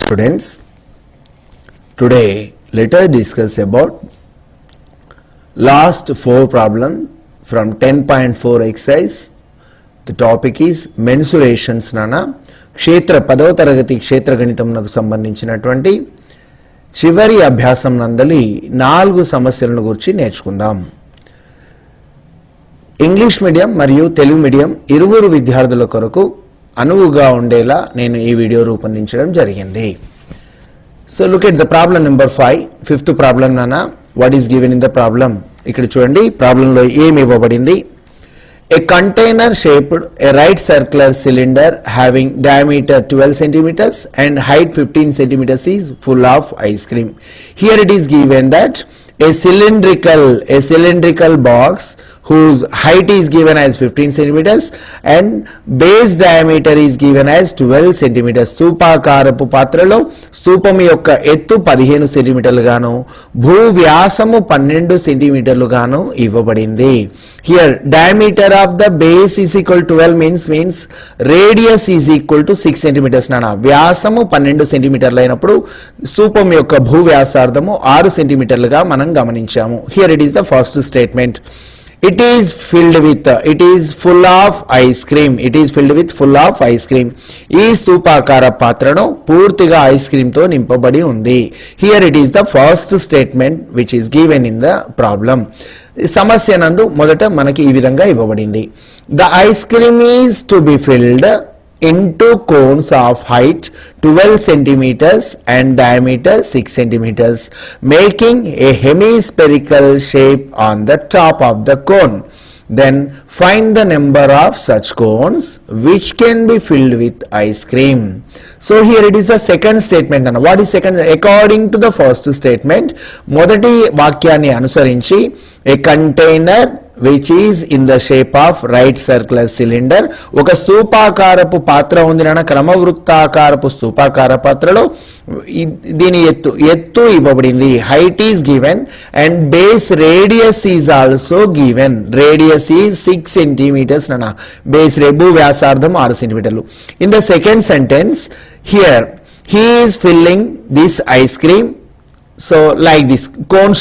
students, today let us discuss about last 4 problems from 10.4 exercise. The topic is mensurations nana క్షేత్ర 10వ తరగతి క్షేత్ర గణితమునకు సంబంధించినటువంటి చివరి అభ్యాసం నందలి 4 సమస్యలను గురించి నేర్చుకుందాం. ఇంగ్లీష్ మీడియం మరియు తెలుగు మీడియం ఇరువురు విద్యార్థుల కొరకు అనువుగా ఉండేలా నేను ఈ వీడియో రూపొందించడం జరిగింది. So look at the problem number 5, fifth problem నానా. What is given in the problem? ఇక్కడ చూడండి, ప్రాబ్లంలో ఏమి ఇవ్వబడింది. A container shaped a right circular cylinder having diameter 12 centimeters and height 15 centimeters is full of ice cream. Here it is given that a cylindrical box whose height is given as 15 centimeters and base diameter is given as 12 centimeters. స్తూపాకారపు పాత్రలో స్తూపం యొక్క ఎత్తు 15 సెంటీమీటర్లు గాను భూ వ్యాసము 12 సెంటీమీటర్లు గాను ఇవ్వబడింది. Here diameter of the base is equal to 12 means radius is equal to 6 centimeters. నానా వ్యాసము 12 సెంటీమీటర్లు అయినప్పుడు స్తూపం యొక్క భూ వ్యాసార్థము 6 సెంటీమీటర్లుగా మనం గమనించాము. Here it is the first statement. It is full of ice cream. It is filled with full of ice cream. ఈ స్తూపాకార పాత్రను పూర్తిగా ఐస్ క్రీమ్ తో నింపబడి ఉంది. Here it is the first statement which is given in the problem. సమస్య నందు మొదట మనకి ఈ విధంగా ఇవ్వబడింది. The ice cream is to be filled into cones of height 12 centimeters and diameter 6 centimeters, making a hemispherical shape on the top of the cone. Then find the number of such cones which can be filled with ice cream. So here it is the second statement. And what is second? According to the first statement, మొదటి వాక్యాన్ని అనుసరించి a container which is in the shape of right circular cylinder, ఒక స్తూపాకారపు పాత్ర ఉంది నాన్న, క్రమవృత్తాకారపు స్తూపాకార పాత్రలో దీని ఎత్తు ఇవ్వబడింది. Height is given and base radius is also given. Radius is 6 centimeters నాన్న, బేస్ భూ వ్యాసార్థం 6 సెంటీమీటర్లు. In the second sentence, here he is filling this ice cream. So like this cone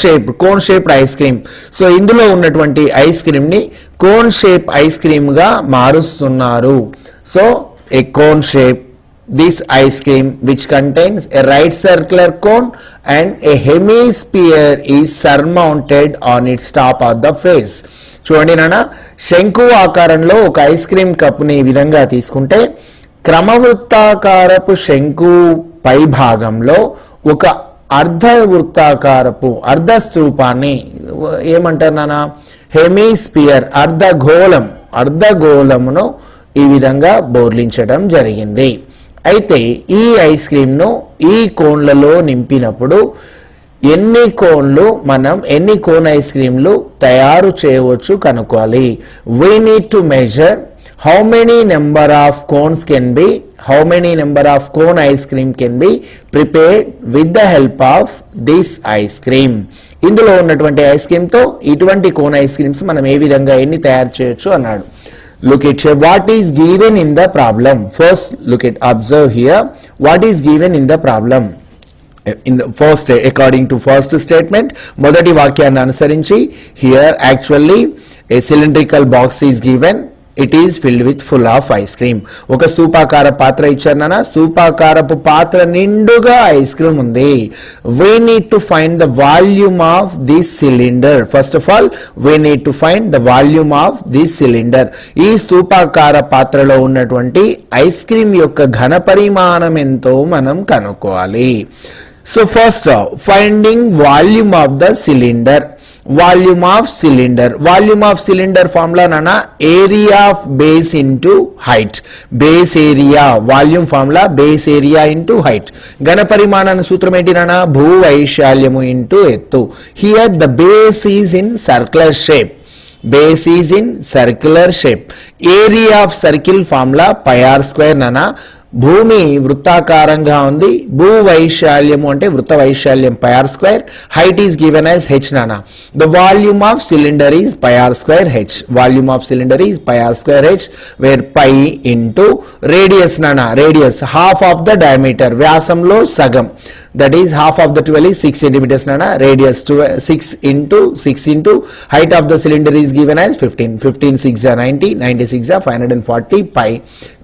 shaped ice cream. So ఇందులో ఉన్నటువంటి ice cream ని cone shape ice cream గా మారుస్తున్నారు. So a cone shape this ice cream which contains a right circular cone and a hemisphere is surmounted on it's top of the face. చూడండి నాన్న, శంకు ఆకారంలో ఒక ఐస్ క్రీమ్ కప్పుని ఈ విధంగా తీసుకుంటే క్రమవృత్తాకారపు శంకు పై భాగంలో ఒక అర్ధ స్తూపాన్ని ఏమంటారు నాన్న? హెమిస్పియర్, అర్ధగోళమును ఈ విధంగా బోర్లించడం జరిగింది. అయితే ఈ ఐస్ క్రీమ్ ను ఈ కోన్లలో నింపినప్పుడు ఎన్ని కోన్ ఐస్ క్రీమ్లు తయారు చేయవచ్చు కనుక్కోవాలి. We need to measure how many number of cone ice cream can be prepared with the help of this ice cream. ఇందులో ఉన్నటువంటి ఐస్ క్రీమ్ తో ఇటువంటి కోన్ ఐస్ క్రీమ్స్ మనం ఏ విధంగా ఎన్ని తయారు చేయొచ్చు అన్నాడు. Look at here what is given in the problem. First observe here what is given in the problem. In the first, according to first statement, మొదటి వాక్యాన్ని అనుసరించి here actually a cylindrical box is given. It is filled with full of ice cream. ఒక స్తూపాకార పాత్ర ఇచ్చారు నాన్న, స్తూపాకారపు పాత్ర నిండుగా ice cream ఉంది. We need to find the volume of this cylinder. First of all, we need to find the volume of this cylinder. ఈ స్తూపాకార పాత్రలో ఉన్నటువంటి ఐస్ క్రీమ్ యొక్క ఘన పరిమాణం ఎంతో మనం కనుక్కోవాలి. So first, finding volume of the cylinder. Volume of cylinder formula nana, area of base into height. Base area, volume formula base area into height. ఘన పరిమాణాన సూత్రం ఏంటి నాన్న? భూ వైశాల్యము ఇంటూ ఎత్తు. Here the base is in circular shape. Area of circle formula pi r square nana. భూమి వృత్తాకారంగా ఉంది, భూ వైశాల్యము అంటే వృత్త వైశాల్యం pi r square, height is given as h నానా. The volume of cylinder is pi r square h. Volume of cylinder is pi r square h, where pi into radius నానా, radius half of the diameter, వ్యాసంలో సగం, that is half of the 12 is 6 centimeters nana, radius 6 into height of the cylinder is given as 15, 15 6 are 90, 96 are 540 pi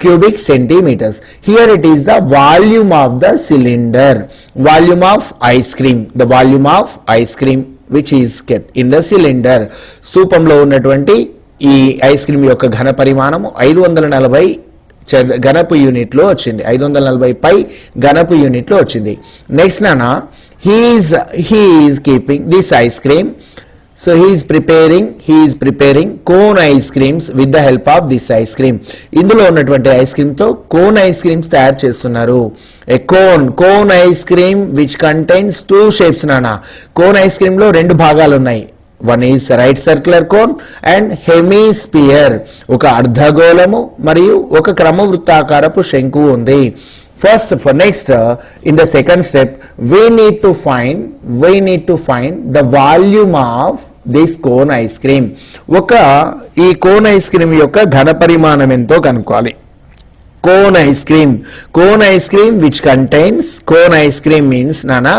cubic centimeters. Here it is the volume of the cylinder, volume of ice cream, the volume of ice cream which is kept in the cylinder. స్థూపంలో ఉన్నటువంటి ఈ ice cream యొక్క ఘన పరిమాణము 540 ఘనపు unit లో వచ్చింది, 540 పై ఘనపు unit లో వచ్చింది. Next నానా, he is keeping this ice cream, so he is preparing cone ice creams with the help of this ice cream. ఇందులో ఉన్నటువంటి ఐస్ క్రీమ్ తో కోన్ ఐస్ క్రీమ్స్ తయారు చేస్తున్నారు. a cone ice cream which contains two shapes నానా. Cone ice cream లో రెండు భాగాలు ఉన్నాయి. One is right circular cone and hemisphere, ఒక అర్ధగోళము మరియు ఒక క్రమవృత్తాకారపు శంకు ఉంది. First for next in the second step we need to find the volume of this cone ice cream. ఒక ఈ కోన్ ఐస్ క్రీమ్ యొక్క ఘన పరిమాణం ఎంతో కనుక్కోవాలి. Cone ice cream which contains, cone ice cream means nana,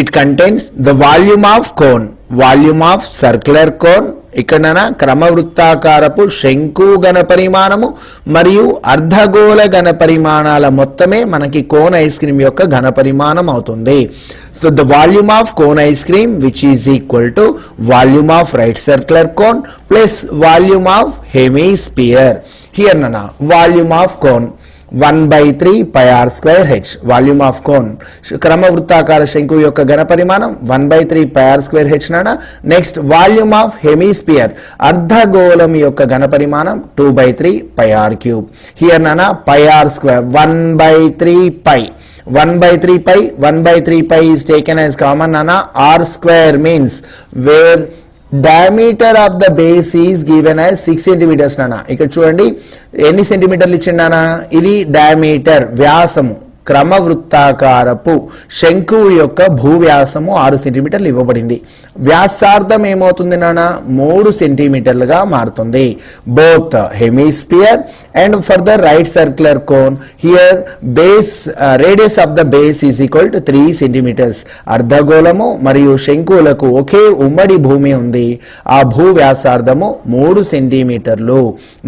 it contains the volume of cone, volume of circular cone, ఇక్కడ క్రమవృత్తాకారపు శంకు ఘన పరిమాణము మరియు అర్ధగోళ ఘన పరిమాణాల మొత్తమే మనకి కోన్ ఐస్ క్రీమ్ యొక్క ఘన పరిమాణం అవుతుంది. So the volume of cone ice cream which is equal to volume of right circular cone plus volume of hemisphere. Here నానా, volume of cone 1/3 pi r square h, volume of cone క్రమవృత్తాకార శంకు యొక్క ఘన పరిమాణం 1/3 pi r square h నానా. Next volume of hemisphere అర్ధగోళం యొక్క ఘన పరిమాణం 2/3 pi r cube. హియర్ నానా pi r square 1/3 pi, 1/3 pi is taken as common nana. R square means where diameter of the base is given as 6 centimeters nana. ఇక్కడ చూడండి ఎన్ని సెంటీమీటర్లు ఇచ్చిండానా, ఇది diameter వ్యాసము, క్రమవృత్తాకారపు శంకువు యొక్క భూవ్యాసము 6 సెంటీమీటర్లు ఇవ్వబడింది. వ్యాసార్థం ఏమవుతుంది నాన్న, 3 సెంటీమీటర్లుగా మారుతుంది. Both hemisphere and for the right circular cone here base radius of the base is equal to 3 centimetres. అర్ధగోళము మరియు శంకువులకు ఒకే ఉమ్మడి భూమి ఉంది, ఆ భూ వ్యాసార్థము 3 సెంటీమీటర్లు.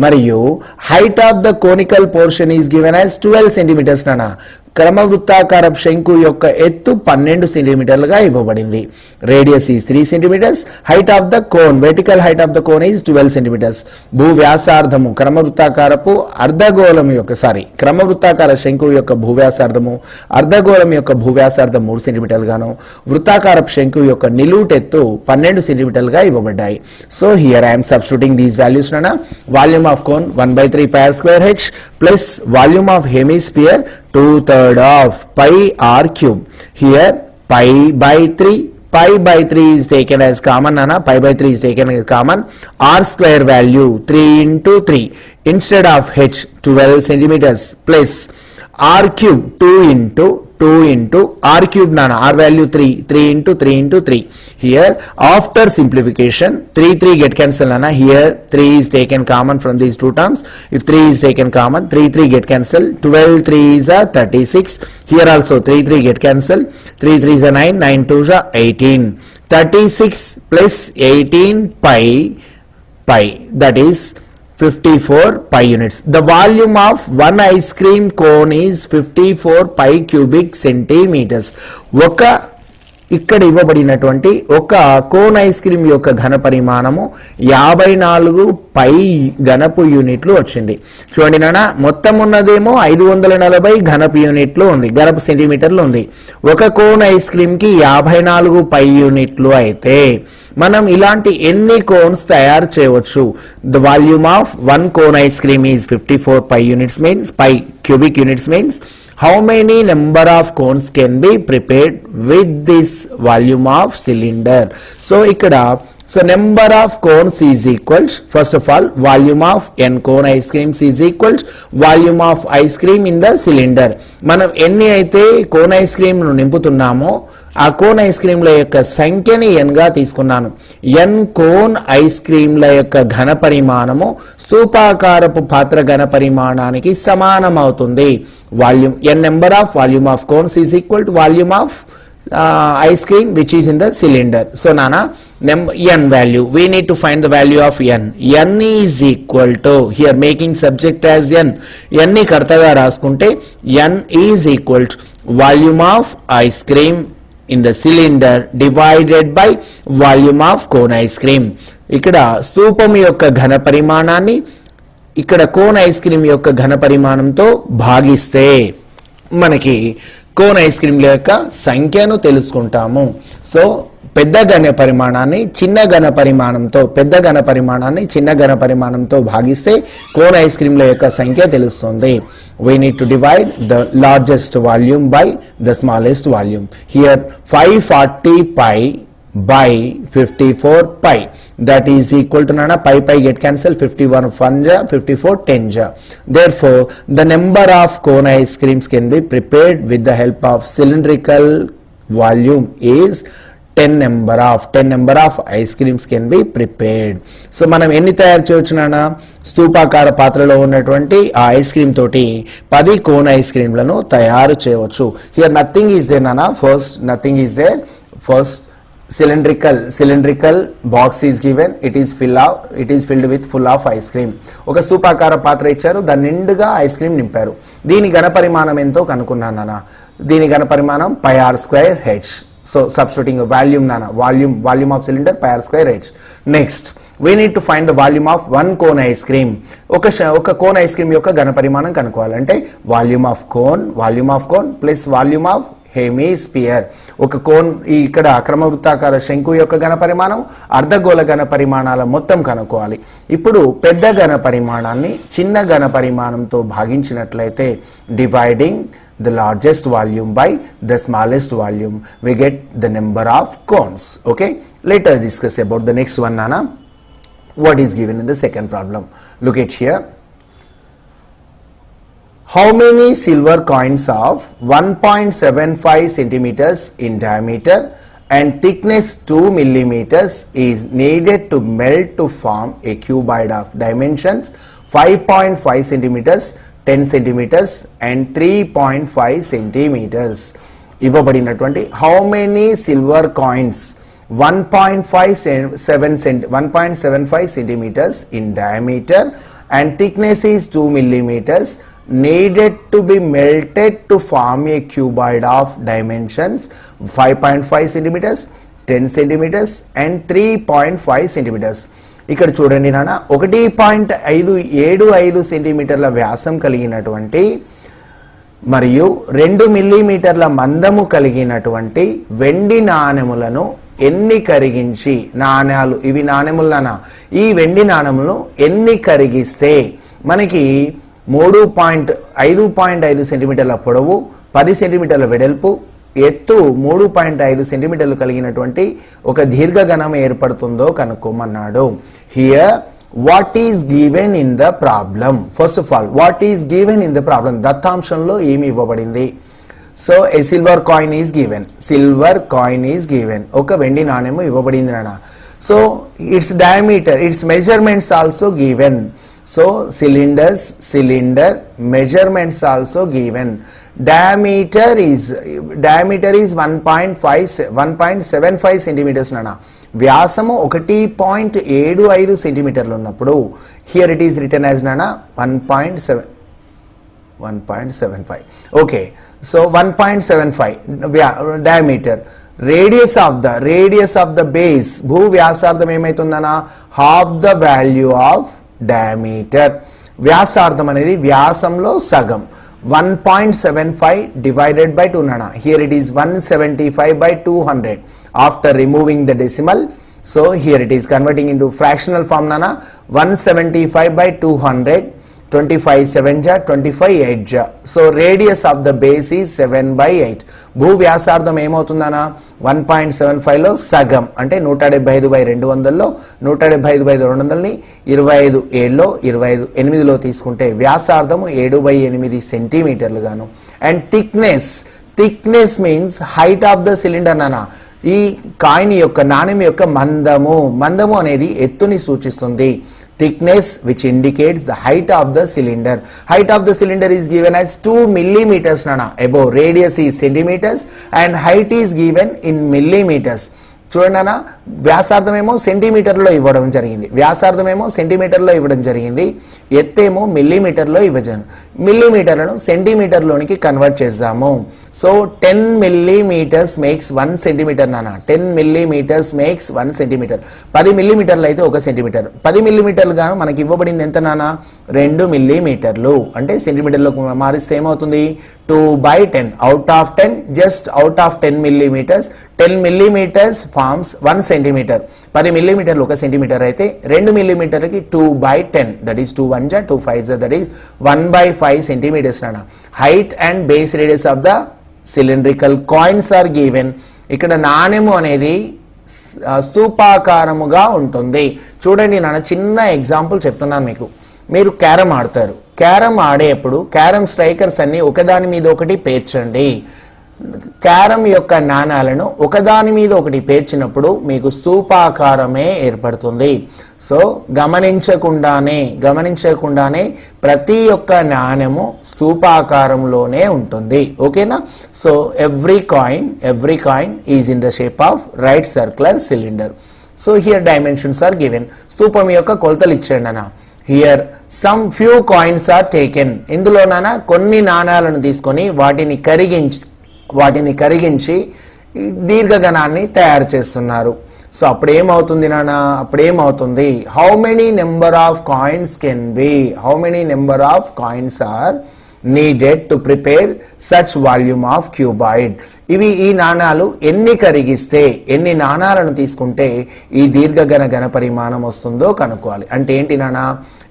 మరియు height of the conical portion is given as 12 centimeters నాన్న. క్రమవృత్తాకార శంకు యొక్క ఎత్తు 12 సెంటీమీటర్లుగా ఇవ్వబడింది. Radius is 3 centimeters. Height of the cone, vertical height of the cone is 12 centimeters. భూ వ్యాసార్థము క్రమవృత్తాకారపు అర్ధగోళం యొక్క క్రమవృత్తాకార శంకు యొక్క భూవ్యాసార్థము అర్ధగోళం యొక్క భూవ్యాసార్థం 3 సెంటీమీటర్లుగాను, వృత్తాకారపు శంకు యొక్క నిలువుటెత్తు 12 సెంటీమీటర్లుగా ఇవ్వబడ్డాయి. So here I'm substituting these values నానా. Volume of cone 1/3 pi r square h plus volume of hemisphere 2/3 of pi r cube. Here pi by 3 is taken as common nana. Pi by 3 is taken as common. R square value 3 into 3 instead of h 12 centimeters plus r cube 2 into r cube nana. R value 3 into 3. Here after simplification 3 get cancelled nana. Here 3 is taken common from these two terms. If 3 is taken common, 3 get cancelled. 12 3 is a 36. Here also 3 get cancelled. 3 is a 9 2 is a 18. 36 plus 18 pi that is 54 pi units. The volume of one ice cream cone is 54 pi cubic centimeters. ఇక్కడ ఇవ్వబడినటువంటి ఒక cone ice cream యొక్క ఘన పరిమాణము 54 పై ఘనపు యూనిట్లు వచ్చింది. చూడండి నాన్న, మొత్తం ఉన్నదేమో 540 ఘనపు యూనిట్లు ఉంది, ఘనపు సెంటీమీటర్లు ఉంది. ఒక కోన్ ఐస్ క్రీమ్ కి 54 పై యూనిట్లు అయితే మనం ఇలాంటి ఎన్ని కోన్స్ తయారు చేయవచ్చు? The volume of one cone ice cream is 54 pi units means pi cubic units means how many number of cones can be prepared with this volume of cylinder. So ikkada So number of cones is equals, first of all, volume of n cone ice creams is equals volume of ice cream in the cylinder. మనం ఎన్ని అయితే cone ice cream ను నింపుతున్నామో ఆ cone ice క్రీమ్ల యొక్క సంఖ్యని n గా తీసుకున్నాను. n cone ice క్రీమ్ల యొక్క ఘన పరిమాణము స్తూపాకారపు పాత్ర ఘన పరిమాణానికి సమానం అవుతుంది. Volume n number of volume of cones is equal to volume of ice cream which is in the cylinder. So nana n value, we need to find the value of n. n is equal to, here making subject as n ni kartaga raskunte n is equal to volume of ice cream in the cylinder divided by volume of cone ice cream. ikkada stoopam yokka ghana parimananni ikkada cone ice cream yokka ghana parimanamto bhagiste మనకి cone ice క్రీమ్ల యొక్క సంఖ్యను తెలుసుకుంటాము. So పెద్ద ఘన పరిమాణాన్ని చిన్న ఘన పరిమాణంతో చిన్న ఘన పరిమాణంతో భాగిస్తే కోన్ ఐస్ క్రీమ్ల యొక్క సంఖ్య తెలుస్తుంది. we need to divide the largest volume by the smallest volume. Here 540 pi by 54 pi, that is equal to nana pi get cancel, 51 1 ja, 54 10 ja. Therefore the number of cone ice creams can be prepared with the help of cylindrical volume is 10 number of ice creams can be prepared. So మనం ఎన్ని తయారు చేయొచ్చు నానా, స్తూపాకార పాత్రలో ఉన్నటువంటి ఆ ice cream తోటి 10 cone ice క్రీమ్లను తయారు చేయవచ్చు. Here nothing is there nana, first cylindrical box is given, it is filled with full of ice cream. ఒక స్తూపాకార పాత్ర ఇచ్చారు, దాని నిండుగా ఐస్ క్రీమ్ నింపారు. దీని ఘన పరిమాణం ఎంతో కనుక్కున్నాను నాన్న. దీని ఘన పరిమాణం pi r square h. So substituting a volume nana, volume of cylinder pi r square h. Next we need to find the volume of one cone ice cream. ఒక కోన్ ఐస్ క్రీమ్ యొక్క ఘన పరిమాణం కనుక్కోవాలంటే volume of cone plus volume of hemisphere. ఒక cone ఇక్కడ క్రమవృత్తాకార శంకు యొక్క ఘన పరిమాణం, అర్ధగోళ ఘన పరిమాణాల మొత్తం కనుక్కోవాలి. ఇప్పుడు పెద్ద ఘన పరిమాణాన్ని చిన్న ఘన పరిమాణంతో భాగించినట్లయితే dividing the largest volume by the smallest volume, we get the number of cones. Okay, let us discuss about the next one nana. What is given in the second problem? Look at here. How many silver coins of 1.75 centimeters in diameter and thickness 2 millimeters is needed to melt to form a cuboid of dimensions 5.5 centimeters, 10 centimeters and 3.5 centimeters? ఇవ్వబడినటువంటి how many silver coins 1.75 centimeters in diameter and thickness is 2 millimeters needed to be melted to form a cuboid of dimensions 5.5 centimeters, 10 centimeters and 3.5 centimeters. ఇక్కడ చూడండి నాన్న, 1.575 సెంటీమీటర్ల వ్యాసం కలిగినటువంటి మరియు 2 మిల్లీమీటర్ల మందము కలిగినటువంటి వెండి నాణెములను ఎన్ని కరిగించి, నాణ్యాలు ఇవి నాణెములనా, ఈ వెండి నాణెములను ఎన్ని కరిగిస్తే మనకి 5.5 సెంటీమీటర్ల పొడవు, 10 సెంటీమీటర్ల వెడల్పు, ఎత్తు 3.5 సెంటీమీటర్లు కలిగినటువంటి ఒక దీర్ఘఘనం ఏర్పడుతుందో కనుక్కోమన్నాడు. Here what is given in the problem? First of all what is given in the problem? దత్తాంశంలో ఏమి ఇవ్వబడింది? So a silver coin is given. ఒక వెండి నాణెము ఇవ్వబడింది నాన్న. So its diameter, its measurements also given. So cylinder measurements also given. Diameter is 1.75 centimeters nana. వ్యాసము 1.75 సెంటీమీటర్లు ఉన్నప్పుడు here it is written as nana 1.75. Okay, so 1.75 diameter. Radius of the base, భూ వ్యాసార్థం ఏమైతుందనా, half the value of diameter. వ్యాసార్థం అనేది వ్యాసంలో సగం. 1.75 divided by 2 nana. Here it is 175 by 200 after removing the decimal. So here it is converting into fractional form nana. 175 by 200 25 7 ja 25 8 ja. So radius of the base is 7/8. భూ వ్యాసార్థం ఏమవుతుందనా 1.75 లో సగం అంటే 175/200లో 175/200ని 25 7లో 25 8లో తీసుకుంటే వ్యాసార్థము 7/8 సెంటీమీటర్లు గాను. And thickness means height of the cylinder నానా. ఈ కాయిన్ యొక్క నాణెం యొక్క మందము అనేది ఎత్తుని సూచిస్తుంది. Thickness which indicates the height of the cylinder. Height of the cylinder is given as 2 millimeters nana. Above radius is centimeters and height is given in millimeters. చూడండి అన్న, వ్యాసార్థమేమో సెంటీమీటర్లో ఇవ్వడం జరిగింది, ఎత్తేమో మిల్లీమీటర్లో ఇవ్వజను. మిల్లీమీటర్లను సెంటీమీటర్లోనికి కన్వర్ట్ చేద్దాము. సో 10 millimeters makes 1 centimeter నాన్న. 10 millimeters makes 1 centimeter. 10 మిల్లీమీటర్లు అయితే 1 centimetre. 10 మిల్లీమీటర్లు గాను మనకి ఇవ్వబడింది ఎంత నాన్న? 2 మిల్లీమీటర్లు. అంటే సెంటీమీటర్లో మారిస్తే ఏమవుతుంది? 2/10. Out of 10 millimeters, 10 millimeters forms 1 centimeter. 10 మిల్లీమీటర్లు 1 సెంటీమీటర్ అయితే 2 మిల్లీమీటర్లకి 2/10. That is 2 1 ja 2 5 ja, that is 1/5 centimeters nana. Height and base radius of the cylindrical coins are given. ఇక్కడ నాణెము అనేది స్తూపాకారముగా ఉంటుంది. చూడండి నాన్న, చిన్న ఎగ్జాంపుల్ చెప్తున్నాను మీకు. మీరు క్యారమ్ ఆడతారు. క్యారమ్ ఆడేప్పుడు క్యారమ్ స్ట్రైకర్స్ అన్ని ఒకదాని మీద ఒకటి పేర్చండి. క్యారమ్ యొక్క నాణాలను ఒకదాని మీద ఒకటి పేర్చినప్పుడు మీకు స్తూపాకారమే ఏర్పడుతుంది. సో గమనించకుండానే ప్రతి ఒక్క నాణెము స్తూపాకారంలోనే ఉంటుంది. ఓకేనా? So every coin is in the shape of right circular cylinder. So here dimensions are given. స్తూపం యొక్క కొలతలు ఇచ్చేయండి అన్న. Here some few coins are taken. ఇందులోనైనా కొన్ని నాణాలను తీసుకొని వాటిని కరిగించి దీర్ఘగణాన్ని తయారు చేస్తున్నారు. సో అప్పుడేమవుతుంది నాన్న? How many number of coins are needed to prepare such volume of cuboid. ఈ నాణాలు ఎన్ని నాణాలను తీసుకుంటే ఈ దీర్ఘఘన ఘన పరిమాణం వస్తుందో కనుక్కోవాలి. అంటే ఏంటి నాన్న?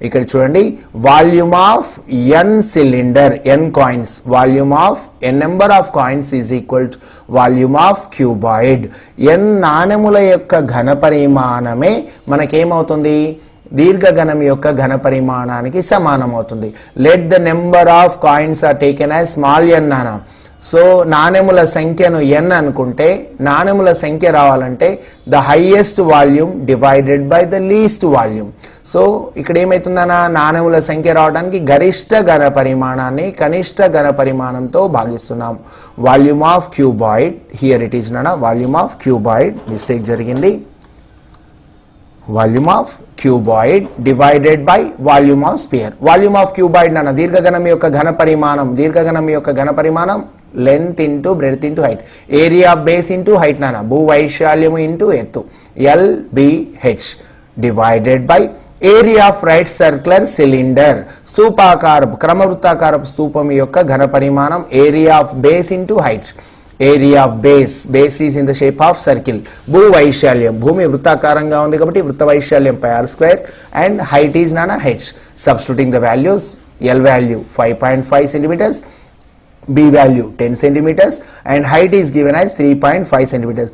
ఇక్కడ చూడండి, volume of n cylinder, n coins, volume of n number of coins is equal to volume of cuboid. n నాణెముల యొక్క ఘన పరిమాణమే మనకేమవుతుంది? దీర్ఘగణం యొక్క ఘన పరిమాణానికి సమానం అవుతుంది. Let the number of coins are taken as small n నానా. సో నాణెముల సంఖ్యను n అనుకుంటే, నాణెముల సంఖ్య రావాలంటే the highest volume divided by the least volume. So ఇక్కడ ఏమైతుందన్నా, నాణెముల సంఖ్య రావడానికి గరిష్ట ఘన పరిమాణాన్ని కనిష్ట ఘన పరిమాణంతో భాగిస్తున్నాం. Volume of cuboid, here it is నానా, వాల్యూమ్ ఆఫ్ క్యూబాయిడ్, మిస్టేక్ జరిగింది. Volume of cuboid divided by volume of sphere. Volume of cuboid నాన్న దీర్ఘగణం యొక్క ఘన పరిమాణం length into breadth into height. Area of base into height నాన్న, భూ వైశాల్యము ఇంటూ ఎత్తు, LBH divided by area of right circular cylinder. క్రమవృత్తాకారపు స్తూపం యొక్క ఘన పరిమాణం area of base into height. Area of base is in the shape of circle. భూ వైశాల్యం, భూమి వృత్తాకారంగా ఉంది కాబట్టి వృత్త వైశాల్యం πr² అండ్ హైట్ ఈజ్ నానా h. Substituting the values, L value 5.5 centimeters, B value 10 centimeters and height is given as 3.5 centimeters.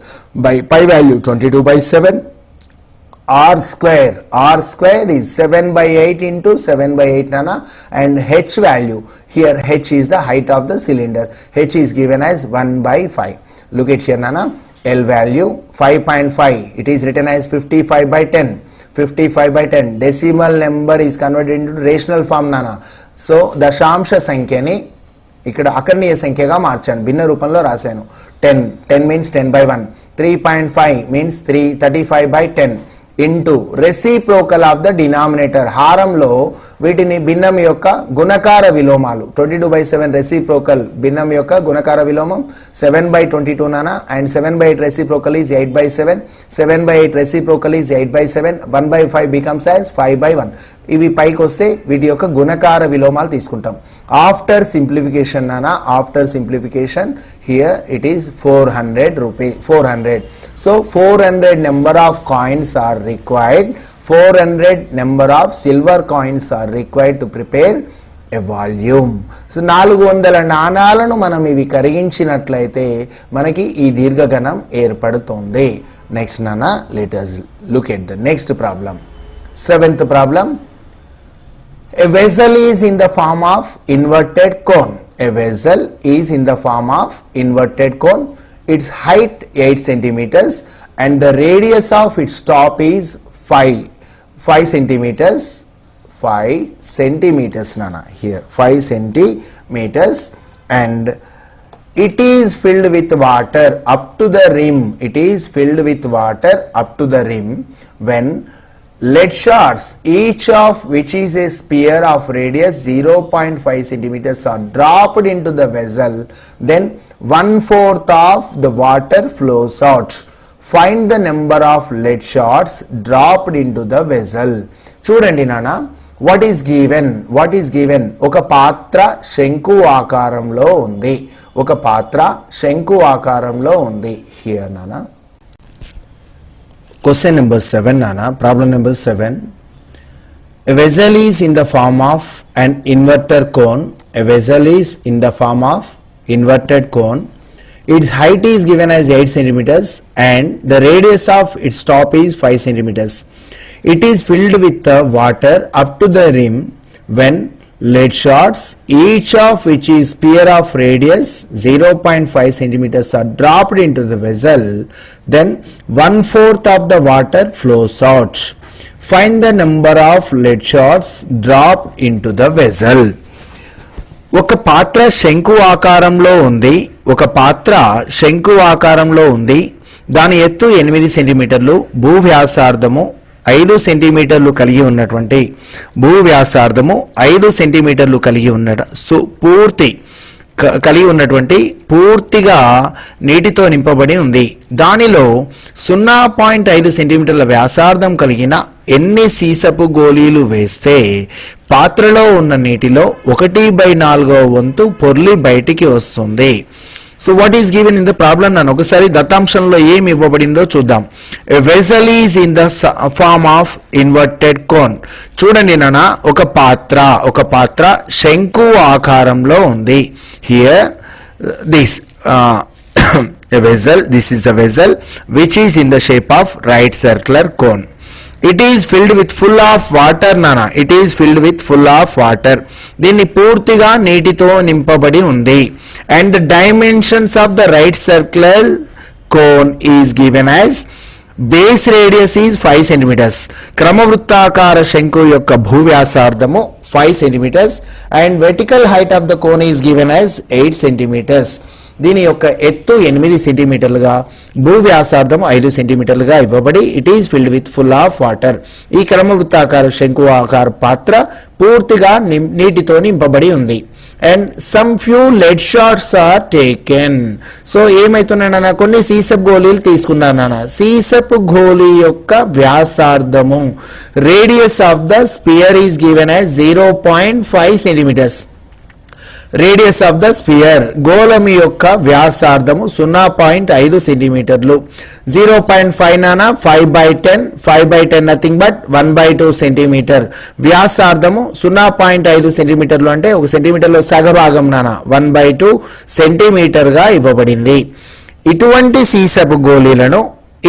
By pi value 22/7. R square is 7/8 into 7/8 nana, and h value, here h is the height of the cylinder, h is given as 1/5. Look at here nana, L value 5.5, it is written as 55/10. 55/10 decimal number is converted into rational form nana. So dashamsha సంఖ్యని ఇక్కడ అకర్ణీయ సంఖ్యగా మార్చాను, భిన్న రూపంలో రాశాను. 10 means 10/1, 3.5 means 35/10 into reciprocal of the denominator, హారంలో వీటిని భిన్నం యొక్క గుణకార విలోమాలు. 22/7 రెసిప్రోకల్ భిన్నం యొక్క గుణకార విలోమం 7/22 నానా, and 7/8 reciprocal is 8/7, 7/8 reciprocal is 8/7, 1/5 becomes as 5/1. ఇవి పైకి వస్తే వీటి యొక్క గుణకార విలోమాలు తీసుకుంటాం. ఆఫ్టర్ సింప్లిఫికేషన్ నానా, after simplification here it is 400 rupees, 400. So 400 number of coins are required, 400 number of silver coins are required to prepare a volume. So 400 నాణాలను మనం ఇవి కరిగించినట్లయితే మనకి ఈ దీర్ఘఘనం ఏర్పడుతుంది. నెక్స్ట్ నానా, let us look at the next problem. 7th problem. A vessel is in the form of inverted cone. A vessel is in the form of inverted cone. Its height 8 centimeters and the radius of its top is 5 centimeters. 5 centimeters nana, here 5 centimeters, and it is filled with water up to the rim. It is filled with water up to the rim when lead shards, each of which is a sphere of radius 0.5 centimeters, are dropped into the vessel. Then 1/4 of the water flows out. Find the number of lead shards dropped into the vessel. చూడండి నాన్న, what is given? ఒక పాత్ర శంకు ఆకారంలో ఉంది. ఒక పాత్ర శంకు ఆకారంలో ఉంది. హియర్ నాన్న, question number 7 nana, problem number 7. A vessel is in the form of an inverted cone. A vessel is in the form of inverted cone. Its height is given as 8 centimeters and the radius of its top is 5 centimeters. It is filled with water up to the rim when lead shards, each of which is sphere of radius 0.5 centimeters, are dropped into the vessel. Then 1/4 of the water flows out. Find the number of lead shards dropped into the vessel. ఒక పాత్ర శంకు ఆకారంలో ఉంది. ఒక పాత్ర శంకు ఆకారంలో ఉంది. దాని ఎత్తు 8 సెంటీమీటర్లు, భూ వ్యాసార్థము 5 సెంటీమీటర్లు కలిగి ఉన్నటువంటి భూ వ్యాసార్థము 5 సెంటీమీటర్లు కలిగి ఉన్నటువంటి పూర్తిగా నీటితో నింపబడి ఉంది. దానిలో 0.5 సెంటీమీటర్ల వ్యాసార్థం కలిగిన ఎన్ని సీసపు గోళీలు వేస్తే పాత్రలో ఉన్న నీటిలో 1/4 వంతు పొర్లి బయటికి వస్తుంది. So what is given in the problem నన్ను ఒకసారి దత్తాంశంలో ఏమి ఇవ్వబడిందో చూద్దాం. A vessel is in the form of inverted cone. చూడండి నాన్న, ఒక పాత్ర శంకు ఆకారంలో ఉంది. Here this a vessel, this is a vessel which is in the shape of right circular cone. It is filled with full of water nana. It is filled with full of water. దీన్ని పూర్తిగా నీటితో నింపబడి ఉంది. And the dimensions of the right circular cone is given as base radius is 5 centimeters. క్రమవృత్తాకార శంకు యొక్క భూవ్యాసార్థము 5 centimeters and vertical height of the cone is given as 8 centimeters. దీని యొక్క ఎత్తు 8 సెంటీమీటర్లుగా, భూ వ్యాసార్థం 5 సెంటీమీటర్లుగా ఇవ్వబడి it is filled with full of water. ఈ క్రమవృత్తాకార శంకు ఆకార పాత్ర పూర్తిగా నీటితో నింపబడి ఉంది. And some few lead shots are taken. So ఏమైతున్నానన్నా, కొన్ని సీసపు గోళీలు తీసుకున్నానన్నా. సీసపు గోళీ యొక్క వ్యాసార్థము radius of the sphere is given as 0.5 centimetres. Radius of the sphere, గోళం యొక్క వ్యాసార్థము 0.5 సెంటీమీటర్లు. 0.5 నానా 5/10, 5/10 నథింగ్ బట్ 1/2 సెంటీమీటర్. వ్యాసార్థము 0.5 సెంటీమీటర్లు అంటే 1 సెంటీమీటర్లో సగభాగం నానా 1/2 సెంటీమీటర్ గా ఇవ్వబడింది. ఇటువంటి సీసపు గోళీలను,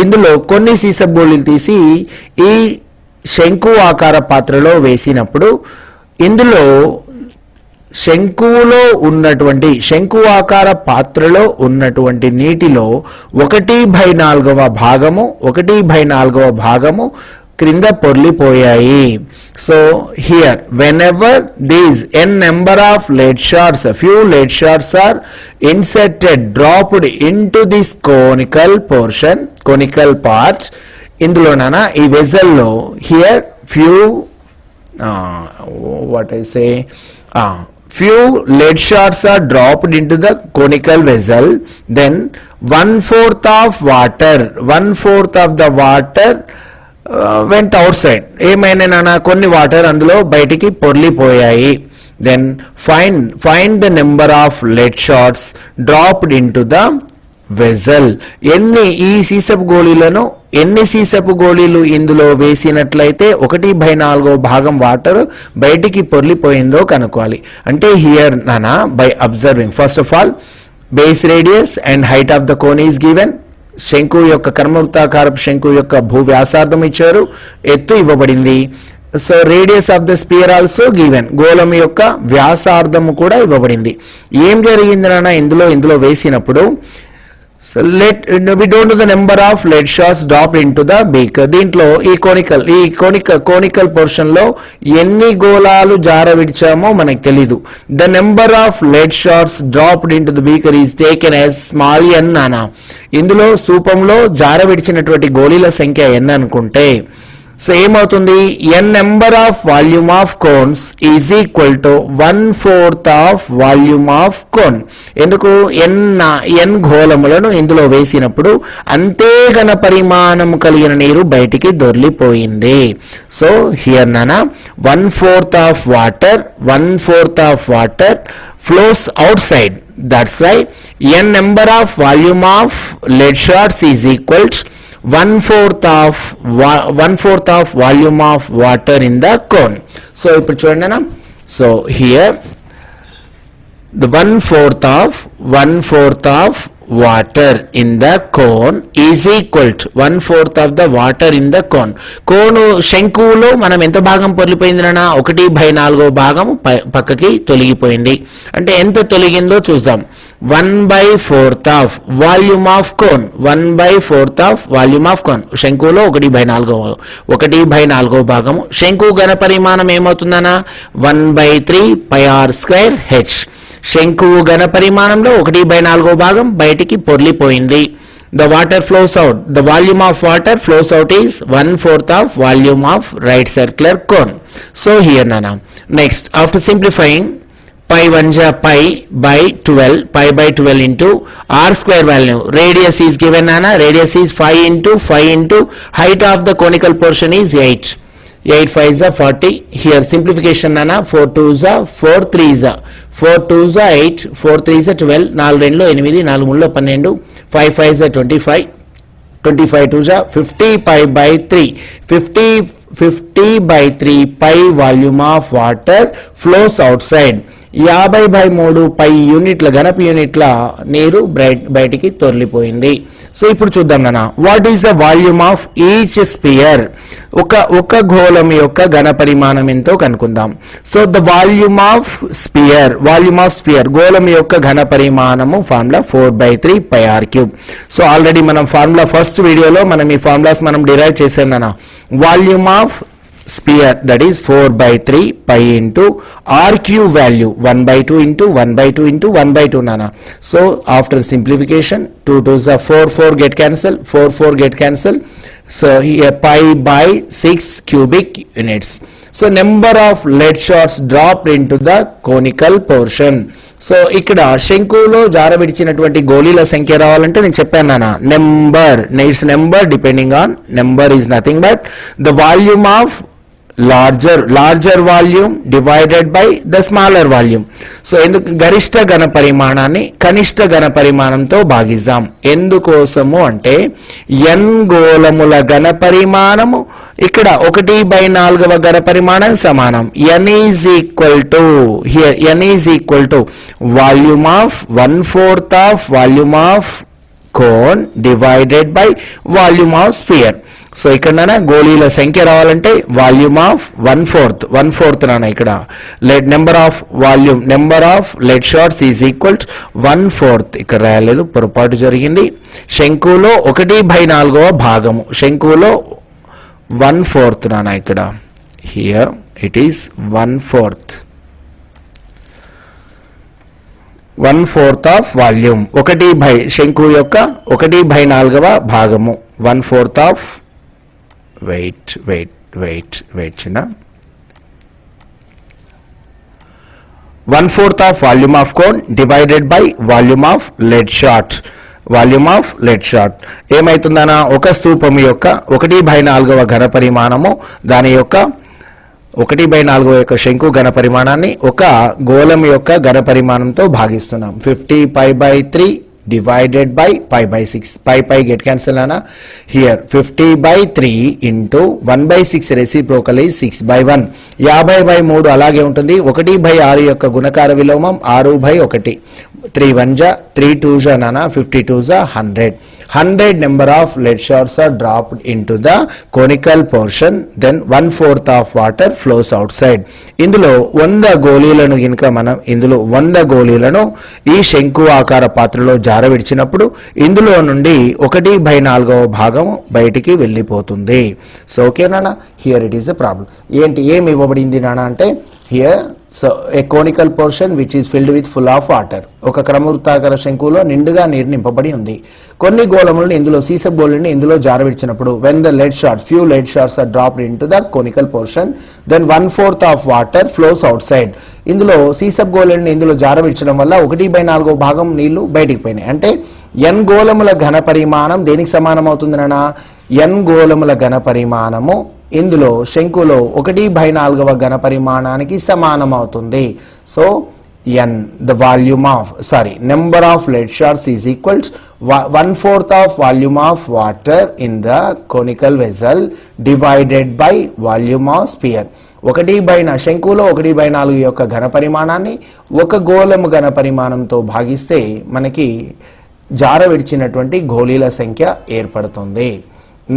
ఇందులో కొన్ని సీసపు గోళీలు తీసి ఈ శంకు ఆకార పాత్రలో వేసినప్పుడు ఇందులో శంకువులో ఉన్నటువంటి శంకు ఆకార పాత్రలో ఉన్నటువంటి నీటిలో 1/4 భాగము క్రింద పొర్లిపోయాయి. So here whenever these n number of lead shards, few lead shards are inserted, dropped into this conical part. ఇందులో నానా ఈ వెజల్ లో here few lead shards are dropped into the conical vessel. Then 1/4 of the water went outside. ఏమైనా నాన్న, కొన్ని water అందులో బయటికి పొర్లిపోయాయి. Then find the number of lead shots dropped into the vessel. ఈ సీసపు గోళీలను ఎన్ని సీసపు గోళీలు ఇందులో వేసినట్లయితే 1/4 భాగం వాటర్ బయటికి పొర్లిపోయిందో కనుక్కోవాలి. అంటే హియర్ నానా by observing first of all base radius and height of the cone is given. శంకు యొక్క కర్మవృత్తాకారపు శంకు యొక్క భూ వ్యాసార్థం ఇచ్చారు, ఎత్తు ఇవ్వబడింది. So radius of the spear also given, గోళం యొక్క వ్యాసార్థము కూడా ఇవ్వబడింది. ఏం జరిగింది నాన్న ఇందులో వేసినప్పుడు, so we don't know the number of lead shots dropped into the beaker. దీంట్లో ఈ కోనికల్ పోర్షన్ లో ఎన్ని గోళాలు జార విడిచామో మనకు తెలీదు. The number of lead shots dropped into the beaker is taken as small n నానా. ఇందులో స్థూపంలో జార విడిచినటువంటి గోళీల సంఖ్య n అనుకుంటే, సో ఏమవుతుంది, n number of volume of cones is equal to 1/4 of volume of cone. ఎందుకు, n గోళములను ఇందులో వేసినప్పుడు అంతే ఘన పరిమాణం కలిగిన నీరు బయటికి దొర్లిపోయింది. సో హియర్ నానా 1/4 of water flows outside. That's why n number of volume of lead shots is equal to 1/4 of volume of water in the cone. So ఇప్పుడు చూడండి అన్న, so here the 1/4 of water in the cone is equal to 1/4 of the water in the cone. కోను శంకువులో మనం ఎంత భాగం పొర్లిపోయింది నాన్న, 1/4 భాగం పక్కకి తొలగిపోయింది. అంటే ఎంత తొలగిందో చూద్దాం. 1/4 of volume of cone, 1/4 of volume of cone. శంకువులో 1/4 భాగము. శంకు ఘన పరిమాణం ఏమవుతుందన్నా, 1/3 πr² h. శంకువు ఘన పరిమాణంలో 1/4 భాగం బయటికి పొర్లిపోయింది. The water flows out. The volume of water flows out is 1/4 of volume of right circular cone. So here nana. Next, after simplifying, pi 1 ja pi by 12 into r square value. Radius is given nana. Radius is 5 into height of the conical portion is 8. 8 5s are 40. Here simplification nana, 4 2s are 4 3s are 4 2s are 8, 4 3s are 12, 4 2 8, 4 3 12, 5 5s are 25, 25 2s are 50 pi by 3, 50 by 3 pi volume of water flows outside. 50/3 పై యూనిట్ల ఘనపు యూనిట్ల నీరు బయటికి తొర్లిపోయింది. So ఇప్పుడు చూద్దాం నాన్న, what is the volume of each sphere. ఒక గోళం యొక్క ఘన పరిమాణం ఎంతో కనుక్కుందాం. So the volume of sphere గోళం యొక్క ఘన పరిమాణము ఫార్ములా 4/3 πr³. సో ఆల్రెడీ మనం ఫార్ములా ఫస్ట్ వీడియోలో మనం ఈ ఫార్ములాస్ మనం డిరైవ్ చేసాం నాన్న. Volume of sphere, that is 4/3 pi into r³ value 1/2 into 1/2 nana. So after simplification, 2 2s are 4 get cancel. So here pi by 6 cubic units. So number of lead shots dropped into the conical portion. So ఇక్కడ శంకులో జార విడిచినటువంటి గోళీల సంఖ్య రావాలంటే నేను చెప్పాను నాన్న, number depending on number is nothing but the volume of larger volume divided by the smaller volume. So ఎందుకు గరిష్ట ఘన పరిమాణాన్ని కనిష్ట ఘన పరిమాణంతో భాగిద్దాం. ఎందుకోసము అంటే n గోళముల ఘన పరిమాణము ఇక్కడ 1/4 ఘన పరిమాణానికి సమానం. n is equal to volume of 1/4 of volume of cone divided by volume of sphere. So ఇక్కడ గోళీల సంఖ్య రావాలంటే వాల్యూమ్ ఆఫ్ 1/4 నాన్న. ఇక్కడ number of lead shots is equal to 1/4. ఇక్కడ రాయలేదు, పొరపాటు జరిగింది. శంకులో 1/4 భాగము, శంకులో 1/4 నాన్న. ఇక్కడ here it is 1/4 of volume. శంకు యొక్క 1/4 భాగము 1/4 ఆఫ్ wait చిన్న 1/4 of volume of cone divided by volume of lead shot. Volume of lead shot. ఏమైతుందనా, ఒక స్తూపం యొక్క 1/4 ఘన పరిమాణము దాని యొక్క 1/4 యొక్క శంకు ఘన పరిమాణాన్ని ఒక గోళం యొక్క ఘన పరిమాణంతో భాగిస్తున్నాం. 50 π/3 divided by π/6. Pi get cancel ana. Here 50/3 into 1/6 reciprocal is 6/1. 50/3 అలాగే ఉంటుంది. 1/6 యొక్క గుణకార విలోమం 6/1. 3 1 ja 3 2 ja nana 52 ja 100. 100 number of lead shards are dropped into the conical portion, then 1/4 of water flows outside. ఇందులో 100 గోళీలను గినక మనం ఇందులో 100 గోళీలను ఈ శంకు ఆకార పాత్రలో జారవిడిచినప్పుడు ఇందులో నుండి 1/4 భాగం బయటికి వెళ్ళిపోతుంది. సో ఓకే నాన్న, here it is a problem. ఏమి ఇవ్వబడింది నాన్న అంటే, here so A conical portion which is filled with full of water. ఒక క్రమవృత్తాకార శంకులో నిండుగా నీరు నింపబడి ఉంది. కొన్ని గోళములను ఇందులో సీసప్ గోళాన్ని ఇందులో జారవిడిచినప్పుడు when the lead shot few lead shots are dropped into the conical portion, then 1/4 of water flows outside. ఇందులో సీసప్ గోళాన్ని ఇందులో జారవిడ్చడం వల్ల 1/4 భాగం నీళ్లు బయటికి పోయినాయి. అంటే n గోళముల ఘన పరిమాణం దేనికి సమానం అవుతుంది నాన్న? n గోళముల ఘన పరిమాణము ఇందులో శంకులో 1/4 ఘన పరిమాణానికి సమానం అవుతుంది. So n the volume of number of lead shards is equals 1/4 of volume of water in the conical vessel divided by volume of sphere. శంకులో 1/4 యొక్క ఘన పరిమాణాన్ని ఒక గోళము ఘన పరిమాణంతో భాగిస్తే మనకి జార విడిచినటువంటి గోళీల సంఖ్య ఏర్పడుతుంది.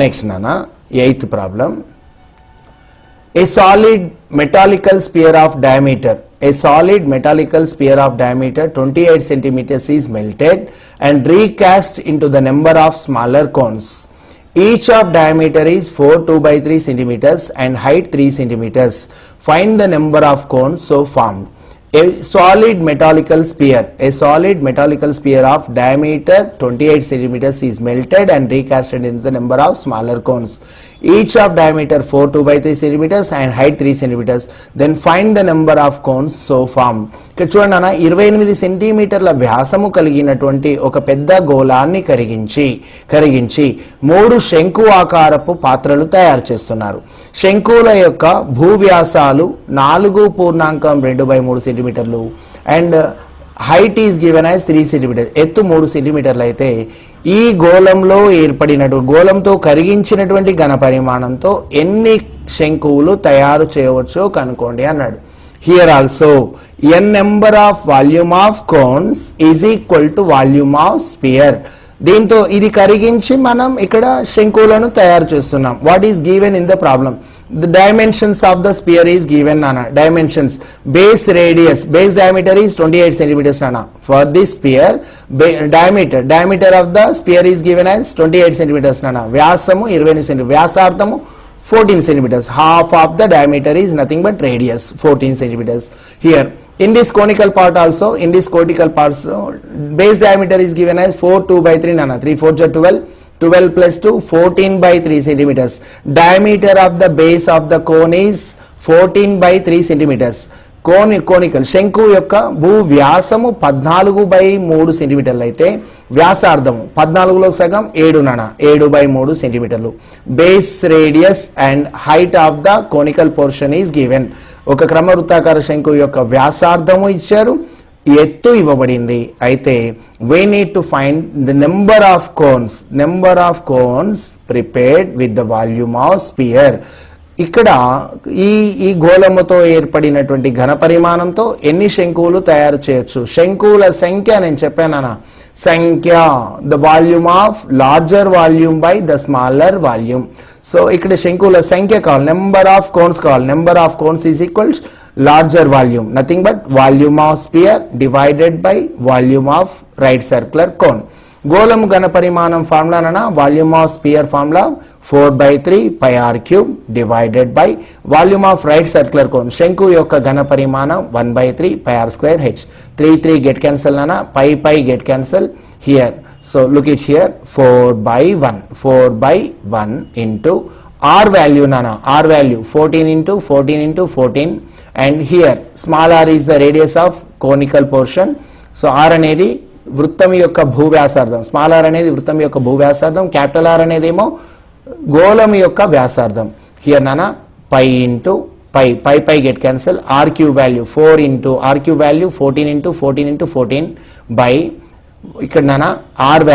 నెక్స్ట్ నాన్న 8th problem. A solid metallical sphere of diameter 28 centimeters is melted and recast into the number of smaller cones. Each of diameter is 4 2/3 centimeters and height 3 centimeters. Find the number of cones so formed. A solid metallical sphere of diameter 28 centimeters is melted and recasted into the number of smaller cones. Each of diameter 4 2/3 centimeters and height 3 centimeters. Then find the number of cones so formed. ఇక్కడ చూడండి అన్న, 28 సెంటీమీటర్ల వ్యాసము కలిగినటువంటి ఒక పెద్ద గోళాన్ని కరిగించి 3 శంకు ఆకారపు పాత్రలు తయారు చేస్తున్నారు. శంకుల యొక్క భూవ్యాసాలు 4.2/3 సెంటీమీటర్లు and height is given as 3 centimeter. ఎత్తు 3 సెంటీమీటర్లు అయితే ఈ గోళంలో గోళంతో కరిగించినటువంటి ఘన పరిమాణంతో ఎన్ని శంకువులు తయారు చేయవచ్చో కనుక్కోండి అన్నాడు. Here also n number of volume of cones is equal to volume of spear. దీంతో ఇది కరిగించి మనం ఇక్కడ శంకువులను తయారు చేస్తున్నాం. What is given in the problem? The dimensions of the sphere is given nana. Dimensions: base diameter is 28 centimeters nana. For this sphere diameter of the sphere is given as 28 centimeters nana. Vyasamu 20 centimeters. Vyasarthamu 14 centimeters. Half of the diameter is nothing but radius 14 centimeters. Here in this conical part also, base diameter is given as 4 2/3 nana. 3 4 ja 12 plus 2 14/3 centimeters. Diameter of the base of the cone is 14/3 centimeters. Conical శంకు యొక్క భూ వ్యాసము 14/3 సెంటీమీటర్లు అయితే వ్యాసార్థము 14లో సగం 7/3 సెంటీమీటర్లు. Base radius and height of the conical portion is given. ఒక క్రమవృత్తాకార శంకు యొక్క వ్యాసార్థము ఇచ్చారు, ఎత్తు ఇవ్వబడింది. అయితే we need to find the number of cones prepared with the volume of sphere. ఇక్కడ ఈ గోళముతో ఏర్పడినటువంటి ఘన పరిమాణంతో ఎన్ని శంకువులు తయారు చేయొచ్చు? శంకువుల సంఖ్య నేను చెప్పానా, సంఖ్య the volume of larger volume by the smaller volume. So ఇక్కడ శంకువుల సంఖ్య కావాలి, నెంబర్ ఆఫ్ కోన్స్ కావాలి. Number of cones is equals larger volume, nothing but volume of sphere divided by volume of right circular cone. గోళము ఘన పరిమాణం formula నన volume of sphere formula 4/3 pi r cube divided by volume of right circular cone. శంకు యొక్క ఘన పరిమాణం 1/3 pi r square h. 3 get cancel nana, pi get cancel here. So look it here, 4/1 into r value nana, r value 14 into 14 and here small r is the radius of conical portion. So r అనేది వృత్తం యొక్క భూవ్యాసార్థం, small are అనేది వృత్తం యొక్క భూవ్యాసార్థం, capital are అనేదేమో గోళం యొక్క వ్యాసార్థం. Here నానా pi into pi get cancel, r cube value 4 into r cube value 14 into 14 by ఇక్కడ నానా r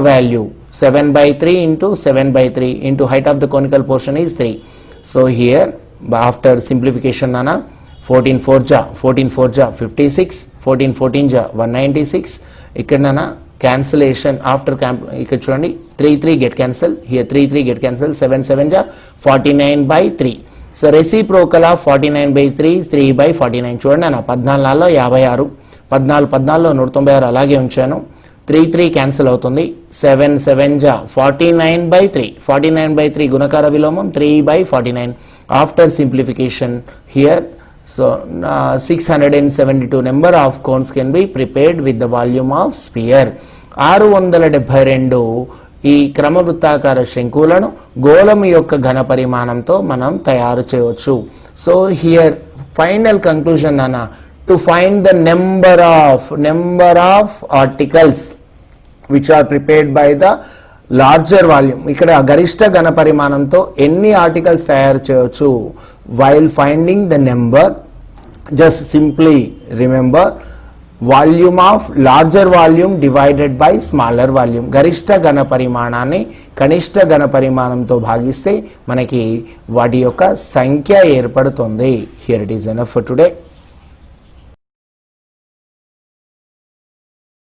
value 7/3 into 7/3 into height of the conical portion is 3. So here after simplification nana 14 4 ja 56, 14 14 ja 196. ఇక్కడ nana cancellation after ఇక్కడ చూడండి 3 get cancel, here 3 get cancel, 7 7 ja 49/3. So reciprocal of 49/3 is 3/49. చూడండి అన్న 14 56, 14 196 అలాగే ఉంచాను. 3 cancel అవుతుంది. 7 7 జా 49/3, 49/3 గుణకార విలోమం 3/49. After simplification here so 672 number of cones can be prepared with the volume of spear. 672 ఈ క్రమవృత్తాకార శంకువులను గోళం యొక్క ఘన పరిమాణంతో మనం తయారు చేయవచ్చు. సో హియర్ ఫైనల్ కంక్లూజన్ అన్న, to find the number of articles which are prepared by the larger volume. ఇక్కడ గరిష్ట ఘన పరిమాణంతో ఎన్ని ఆర్టికల్స్ తయారు చేయవచ్చు. while finding the number, just simply remember volume of larger volume divided by smaller volume. గరిష్ట ఘన పరిమాణాన్ని కనిష్ట ఘన పరిమాణంతో భాగిస్తే మనకి వాటి యొక్క సంఖ్య ఏర్పడుతుంది. Here it is enough for today.